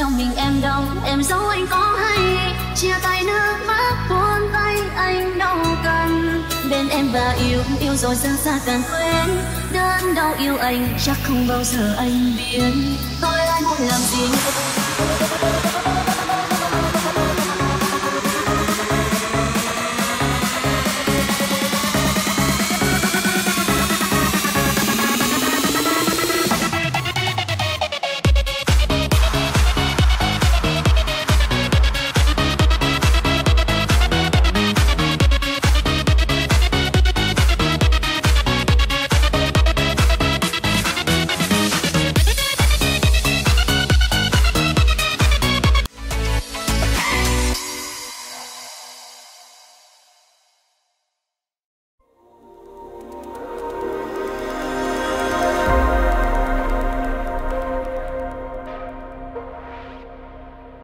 nhau mình em đau, em giấu anh có hay. Chia tay nước mắt buồn tay anh đâu cần. Bên em và yêu rồi dần xa càng quên. Đớn đau yêu anh chắc không bao giờ anh biết. Tôi ai muốn làm gì